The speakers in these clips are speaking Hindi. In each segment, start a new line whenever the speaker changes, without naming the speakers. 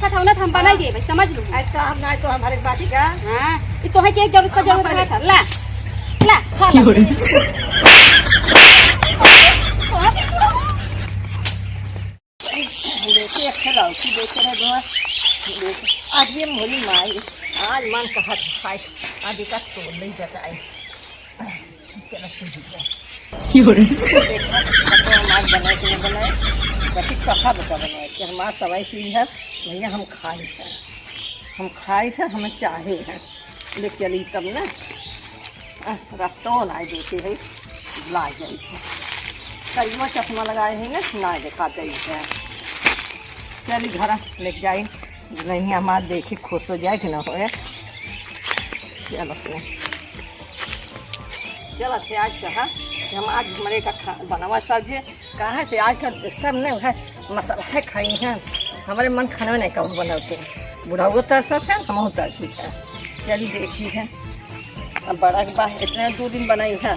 देखा था ना हम बना दे भाई समझ लो।
आज तो हम ना तो हमारे बाती का
हां ये तो है कि एक जरूरत का जरूरत था ला ला खा ला
देखिए खेलाओ की देखे ना दो आज ये मोली माई आज मन कहा खाए आदि का तो नहीं बताए चलो देखा तो मार बनाए कि नहीं बनाए बाकी कहा बता बनाए कि हमारा सवाई चीज है भैया हम खाए थे हमें चाहे हैं ले चली तब ना रफ्तो ना देते है ला जाए थे करीबा चश्मा लगाए हैं ना दिखाते हैं चली घर ले जाए नहीं हमारे देखे खुश हो जाए कि ना हो चलो चल से आज कहा हम आज हमारे का बनावा सब्जी कहाँ से आज का सब ने है मसाला है खाई हैं हमारे मन खाने में नहीं कब बनाते हैं बुढ़ाओ तरसत है हम तरसी है चलिए देखी है अब बड़ा के बाद इतने 2 दिन बनाई है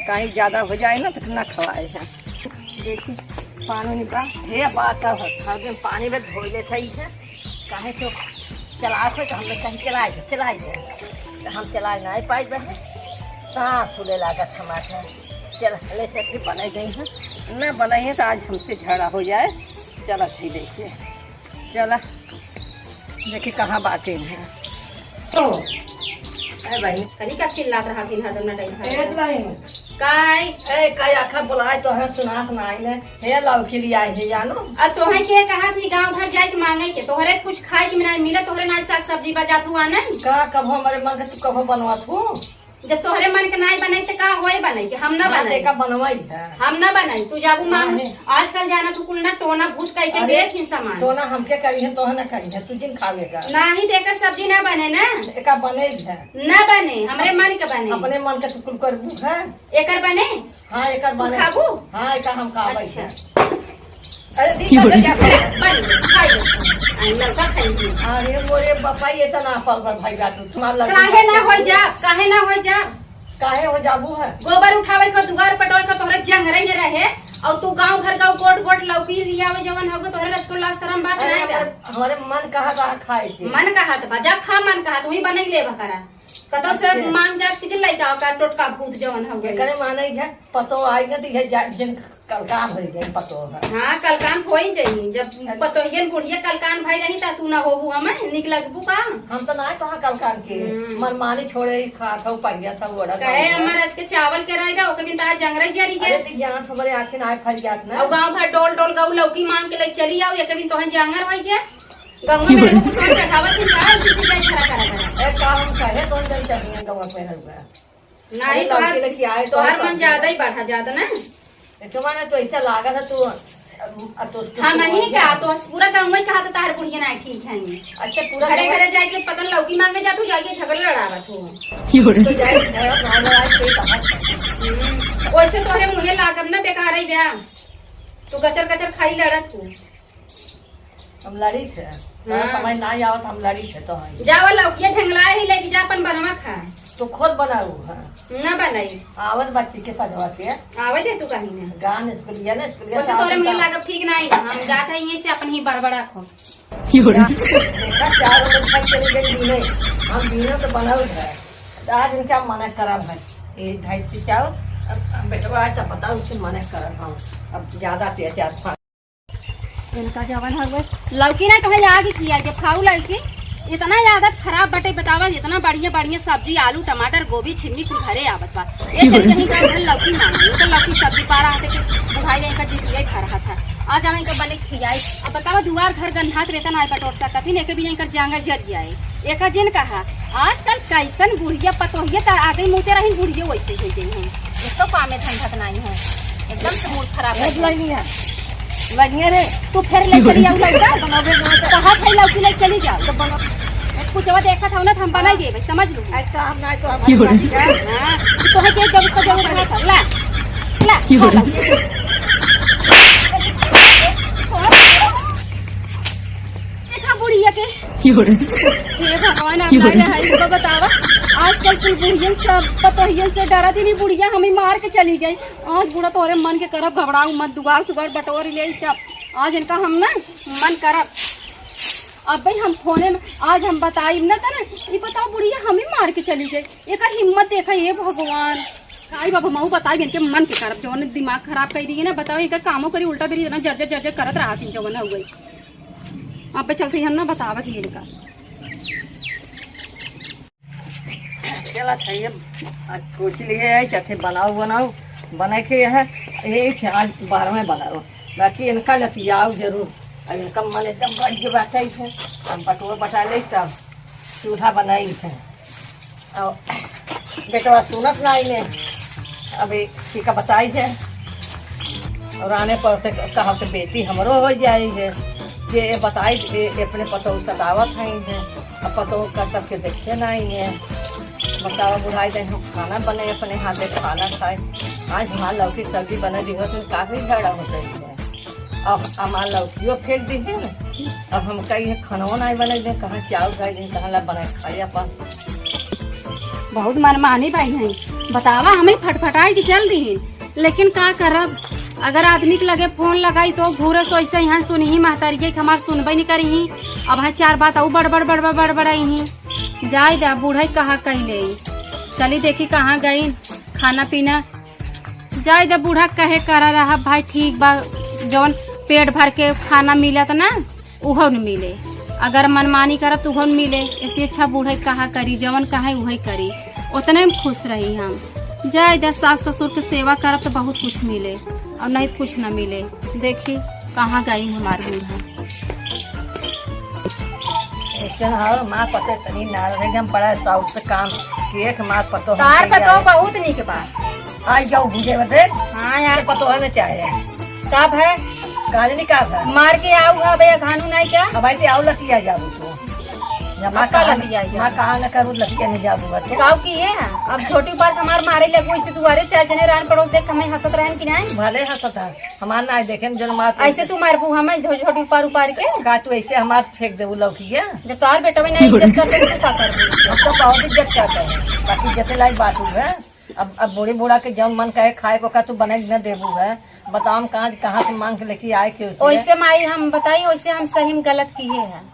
कहीं ज़्यादा हो जाए ना तो ना खवाए हैं देखी पानी निकला हे बात हर दिन पानी में धो लेते ही है कहे तो चला तो हम लोग कहीं चलाए तो हम चला नहीं पाए बहन कहाँ फूले लागत हमारे चल ले से बनाई गई हैं न बनाई है तो आज हमसे झगड़ा हो जाए चलो सही देखिए चला देखिए कहाँ बातें हैं तो भाई
कनी का चिल्लात रहा दिन हर दिन टाइम
भाई काय आखा बुलाए तो है सुनात ना आइले हे लाओ के लिए आए है जानो
आ तोहे के कहा थी गांव भर जाए के मांगे के तोहरे कुछ खाए के मिला मिले तोहरे ना साग सब्जी बजात हुआ नहीं
का कब हमारे मन के तू कब बनवात हो
जब तोहरे मन के नहीं बनाई तो का होए बनाई के हम ना बनाई
का बनवाई है
हम ना बनाई तू जाबू मांग आजकल जाना तू कुल ना टोना भूज करके दे थी सामान
टोना हमके करी है तो ना करी है तू जिन खावेगा
नहीं देकर सब्जी ना बने ना
एका बने है
ना बने हमरे मन के बने
अपने मन के तू कुल कर दू है
एकर बने
हां एकर बने
खाबू
हां एका हम खाबै
अच्छा
अरे दी का क्या
बन खाई लड़का खाई
अरे मोरे बापा ये तो ना पाल भाई जा तू तुम्हारा
काहे ना हो जा
काहे हो जाबू है
गोबर उठावे को दुआर पटोल को तोहरे जंगरे जे रहे और तू गांव भर गांव गोट लौकी लियावे जवन होगो तोहरे रस को लास शरम बात नहीं बा
हमारे मन कहा खाए के
मन कहा त बजा खा मन कहा तू ही बनै ले बकरा कतो से मांग जात के लइका का टोटका भूत जवन होगो
करे माने है पतो आई न तो ये जिन कलकान हो गई पतो है
हां कलकान होई जाई जब पतो हियन बुढ़िया कलकान भाई रही ता तू ना होबू हमें निक लगबू का हम
तो ना कहां कलकान के मन मानी छोड़े खा था पड़िया था वड़ा
कहे हमर आज के चावल के रह जाओ कभी ता जंगरे जरी के
अरे यहाँ हमारे आंखें ना फल जात ना
और गांव भर डोल गऊ लौकी मांग के ले चली आओ या कभी तोहे जंगर होई के गंगा में को तो चढ़ावा थी का किसी जाई खरा
ए काम करे तो जन चाहिए गवा पे हुआ
नहीं तो हर मन ज्यादा ही बढ़ा ज्यादा ना
तो माने तो ऐसा लागा था तू
हम ही का तो पूरा गांव में कहा था तार बुढ़िया ना ठीक है
अच्छा पूरा
घरे घरे जाके पतन लौकी मांगे जा तू जाके झगड़ा लड़ावत हो
तो जाए से कहा
वैसे तोरे मुहे लागब ना बेकार है ब्याह तू कचर खाई लड़त तू
हम लड़ी थे समझ ना आवत हम लड़ी थे तो
जावा लौकी ढंगलाए ही लेके जा अपन बनवा खा
तो खुद बनाऊ है
ना बनाई
आवत बच्ची के सजवा के
आवे दे तू कहीं ना
गान स्कूलिया ना स्कूलिया
वैसे तोरे मुहे लागब ठीक नहीं हम जात है ये से अपन ही बड़बड़ा खो
देखा 4 लोग खाई चले गए दीने हम दीने तो बनाऊ है आज इनका मना करा भाई ये 250 चावल बेटवा आज तो बताओ उसे मना करा हम अब ज्यादा तेज
इनका जवन हो लौकी ना कहे आगे किया जब खाऊ लौकी इतना आदत खराब बटे बतावा इतना बढ़िया सब्जी आलू टमाटर गोभी छिम्मी कुल घरे आवत बा ये चल कहीं का लौकी मांगी तो लौकी सब्जी पारा हाथे के बुझाई जाए का जितिया खा रहा था आज हमें का बने खियाई अब बतावा दुआर घर गन्हात वेतन आए पटोर सकती ने के भी नहीं जांगा जग जाए एक जिन कहा आजकल कैसन बुढ़िया पतोहिया त आगे मुते रही बुढ़िया वैसे हो गई है इसको पामे धंधक नहीं है एकदम से मूड खराब है
लगिए रे
तू फिर ले चली आऊ लड़का कहा खाई लौकी ले चली जाओ तो बनो कुछ और देखा था ना हम बनाई दे भाई समझ लो
आज तो हम ना तो हां
तो है के जरूरत है ला देखा बुढ़िया के हे भगवान अब लग रहा है इसको बतावा आजकल कुल बुढ़ियन सब पतोहियन से डरा थी नहीं बुढ़िया हमें मार के चली गई आज बुढ़ा तोरे मन के करब घबराऊ मत दुगार सुगर बटोर ले आज इनका हम ना मन करब अब भाई हम फोने में आज हम बताई न था ना, ये बताओ बुढ़िया हमें मार के चली गई, एक हिम्मत देखा ये भगवान। आई बाबा मऊ बताई इनके मन के करब जवन दिमाग खराब कर दी ना, बताओ एक कामों करी उल्टा बेरी जर्जर जर्जर करत रहा थी जवन हो गई। अब पे चलते हम ना बतावत ये का
चला चाहिए सोच लिए है चाहे बनाओ बनाओ बना के है ये आज 12 में बनाओ, बाकी इनका लतियाओ जरूर। अब इनका मन एकदम बढ़ के बैठा ही थे, हम पटोर बटा ले तब चूल्हा बनाई थे। और बेटवा सुनत ना ने अभी टीका बताई है, और आने पर से कहा तो बेटी हमरो हो जाएंगे ये बताई अपने पतोह सतावत है, अब पतोह का सबके देखते नहीं है। बताओ बुढ़ाई दे हम खाना बने अपने हाथ से खाना खाए, आज हमारा लौकी सब्जी बना दी हो तो काफी झगड़ा होता है। अब हमारा लौकियो फेंक दी है ना, अब हम कहीं खाना नहीं बने दे, कहाँ चावल खाई दे, कहाँ ला बनाए खाई अपन।
बहुत मनमानी भाई है, बतावा हमें फटफटाई की चल दी है, लेकिन का करब अगर आदमी के लगे फोन लगाई तो घूरे सो ऐसे यहाँ सुनी ही महतारी हमार सुनबे नहीं करी ही। अब है 4 बात और बड़बड़ बड़बड़ बड़बड़ाई ही, जाए दा बूढ़ा कहाँ कहीं ले चली देखी कहाँ गई खाना पीना, जाए दा बूढ़ा कहे करा रहा भाई ठीक बा, जवन पेट भर के खाना मिलत ना उहो न मिले, अगर मनमानी करब तो उहो न मिले, इससे अच्छा बूढ़ा कहाँ करी जवन कहे वही करी, उतने में खुश रही हम। जाए दा सास ससुर के सेवा करब तो बहुत कुछ मिले और नहीं कुछ न मिले, देखी कहाँ गई हमारे बूढ़ा।
माँ पते तनी नाल हम बड़ा साउथ से काम किए के माँ पतो
तार पतो बहुत नहीं के पास
आई जाओ बुझे बदे।
हाँ यार
पतो है ना चाहे
कब है
काज नहीं का है
मार के आऊ है भैया खानू नहीं क्या
अब ऐसे आओ लतिया जाबू तो माँ कहा न करूँ लतिया नहीं जाबू बते
गाँव की है। अब छोटी बात हमारे मारे लगो इसे तुम्हारे 4 जने रान पड़ोस देख हमें हंसत रहन कि नहीं,
भले हंसत है हमार ना देखे जन माँ
ऐसे तू मारबू हमें छोटी उपार उपार के
का तू ऐसे हमार फेंक देबू लौकिया,
जब तोहार बेटा में नहीं इज्जत करते तो क्या करबू।
हम तो बहुत इज्जत करते हैं, बाकी जते लाई बात है। अब बूढ़ी बूढ़ा के जब मन कहे खाए को का तू बना न देबू है, बताओ कहाँ से मांग के लेके आए के
वैसे माई हम बताई वैसे हम सही में गलत किए हैं।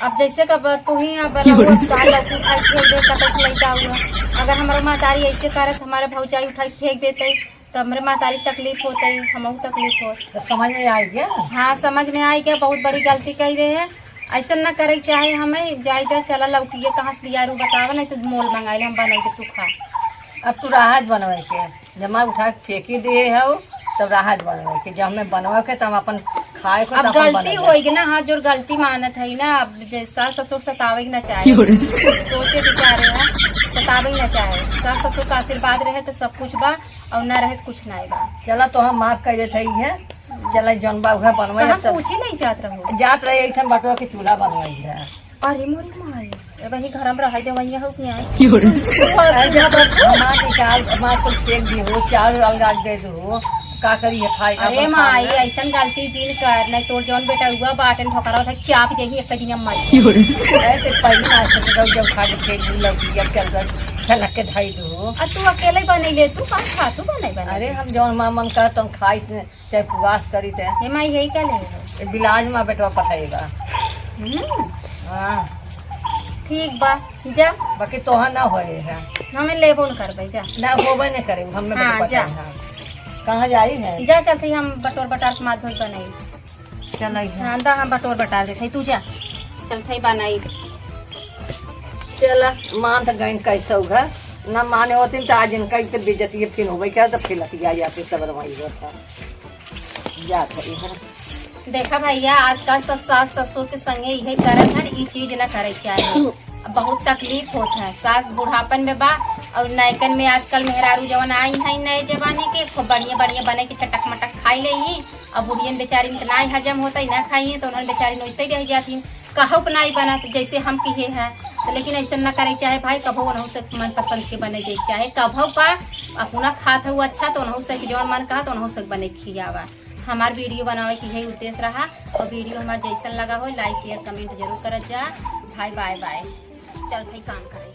अब जैसे कब तू ही अगर हमारे महतारी ऐसे करत हमारे भौजाई उठाई फेंक देते तो हमारे महतारी तकलीफ होते हम तकलीफ हो
तो समझ में आई गया।
हाँ समझ में आई क्या, बहुत बड़ी गलती कर रहे हैं, ऐसा न करे चाहे हमें जाए दे चला लौकी कहाँ से लिया रू बतावा नहीं तो मोल मंगाई हम बनाई के तू खा।
अब तू राहत बनवे के जमा उठा के फेंकी दिए है तब राहत बनवे के जब हमें बनवे के तब अपन खाए को
अब गलती होगी ना, हाँ जो गलती मानत है ना, अब सास ससुर सतावे न चाहे सोचे बेचारे है सतावे न चाहे, सास ससुर का आशीर्वाद रहे तो सब कुछ बा और न रहे कुछ नहीं बा।
चला तो हम माफ कर देते है, चला जौन बा उहे बनवे
पूछ ही नहीं
जात रहे ऐसा बटवा के चूल्हा बनवाई है।
अरे मोरी माई वही घर में रह दे वही हो कि
हमार तो फेंक दी हो चार अलग दे दो का करिए खाए।
अरे माई ऐसा गलती जीन कर नहीं तोर जौन बेटा हुआ बाटन ठोकरा था चाप देगी एक दिन मर
ऐसे पहले ना जब खा के फेंक दी लौकी जब चल छलक के धाई दो।
तू अकेले बने ले तू कहाँ खा तू बने बने।
अरे हम जौन माँ मन कर तुम खाई चाहे उपवास करी थे
माई यही क्या ले
बिलाज में बेटवा पठाएगा। हाँ
ठीक बा जा,
बाकी तोहा ना होए है
हमें लेबो न करबे जा
ना होबे न करे हमें।
हाँ, जा
कहाँ जाई है
जा चलते हम बटोर बटार के माध्यम बनाई
चल।
हाँ दा हम बटोर बटार देते तू जा चलते बनाई
चला मान तो गई कैसे होगा ना माने होती तो आज इनका इतने बेजती फिर हो क्या तो फिर लतिया जाते सब रवाई होता जाते है।
देखा भैया आजकल सब सास ससुर के संगे यही करत है, ये चीज न करे चाहिए, बहुत तकलीफ होता है। सास बुढ़ापन में बा और नैकन में आजकल मेहरारू जवन आई है नए जमाने के खूब बढ़िया बढ़िया बने के चटक मटक खाई ले ही, अब बुढ़ियन बेचारी ना हजम होता है ना खाई तो उन्होंने बेचारी वैसे रह जाती कहो नहीं बना तो जैसे हम किए हैं तो, लेकिन ऐसा न करे चाहे भाई कभो उन्हों से मन पसंद के बने दे चाहे कभो का अपना खात हो अच्छा तो उन्हों से जौन मन कहा तो उन्हों से बने खियावा। हमार वीडियो बनावे की यही उद्देश्य रहा और वीडियो हमारे जैसा लगा हो लाइक शेयर कमेंट जरूर कर जा भाई। बाय बाय चल भाई काम करे।